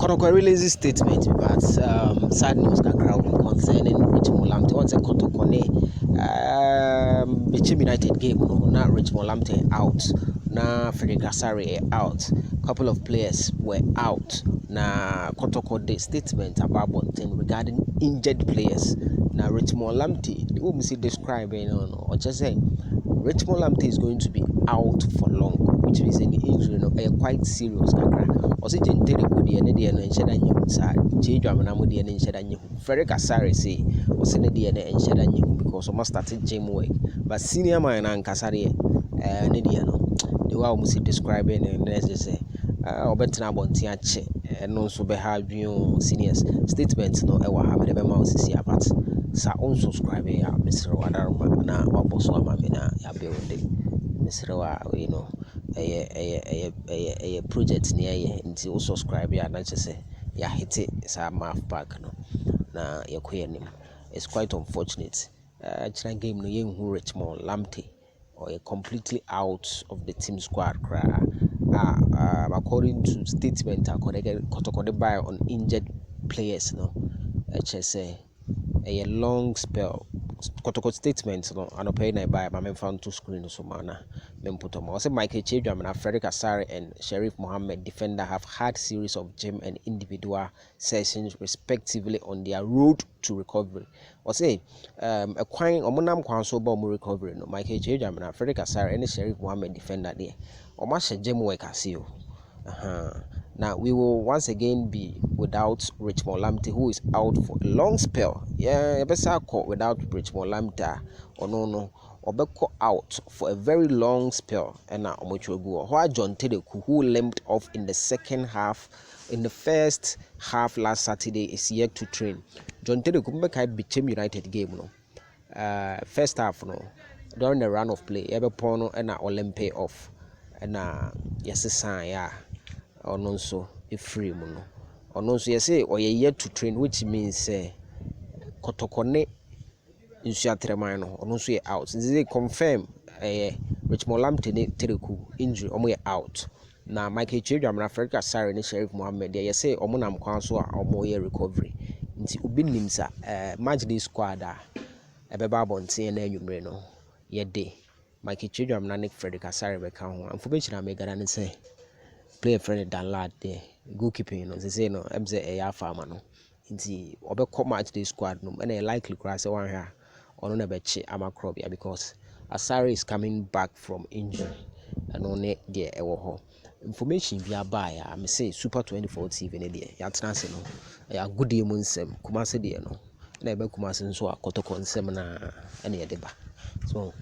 Kotoko releases statement, but sad news concerning Richmond Lamptey. Once a Kotoko Richmond United game, now Richmond Lamptey out, now Frederick Asare out. Couple of players were out. Now Kotoko did statement about Bonten regarding injured players. Now Richmond Lamptey, the woman see describing or just saying Richmond Lamptey is going to be out for long, which means any injury, quite serious. Also, Gentle could be any DNA and Shadan you change Ramanamudi and Shadan you. Frederick Asare say, was in the DNA and Shadan you because almost started gym work. But senior man and Casari, Nidiano, the one was describing and let's just say, Obetina Bontiache, and also behave you seniors statements no ever have the mouse is here, but Sa unsubscribe Mr. Wadarma na Waboso Mamina Yabuilde. Mr. A project near ye until subscribe ya not just say ya hit it sa math back no na ya queer. It's quite unfortunate. China game no yen who Richmond Lamptey or completely out of the team squad according to statement Kotoko buy on injured players no say a long spell. Kotoko statement no anope na by my found two screen so mana memputomo. Also Michael Chedram, Frederick Asare and Sheriff Mohammed defender have had series of gym and individual sessions respectively on their road to recovery. Or say a quine omonam kwan so bo recovery no Michael Chedram, Frederick Asare and Sheriff Mohammed defender there. Or much gym work asio. Now we will once again be without Richmond Lamptey, who is out for a long spell. Yeah, better call without Richmond Lamptey or or out for a very long spell. And now why John Tedeku, who limped off in the second half, in the first half last Saturday, is yet to train. John Tedeku became United game first half during the run of play. Ebe pono and Olympic off and yes sign yeah. Or no so a free mono. Or no so you say or ye yet to train, which means Kotoko Nsoatreman or no so out. They confirm Richmond Lamptey Tereku injury or out. Now Michael Chedram, Frederick Asare and Sheriff Mohammed, they say Omonam Council or more recovery. Nti ubi nimsa match day squad a beba bonte na enwumre no ye day. Michael Chedram na Nick Frederick Asare beka ho. Information am gada ne say play friend than lad there. Goalkeeping no say no emze e ya farmer no. Nti obekọ match day squad no and likely cry say one here ono na bechi amakrobia because Asare is coming back from injury and only there ewo ho. Information via buy me say Super 24 TV ne there ya transe no ya good mu nsem Kumase there no na ebe Kumase nso Kotoko nsem na ene ye deba so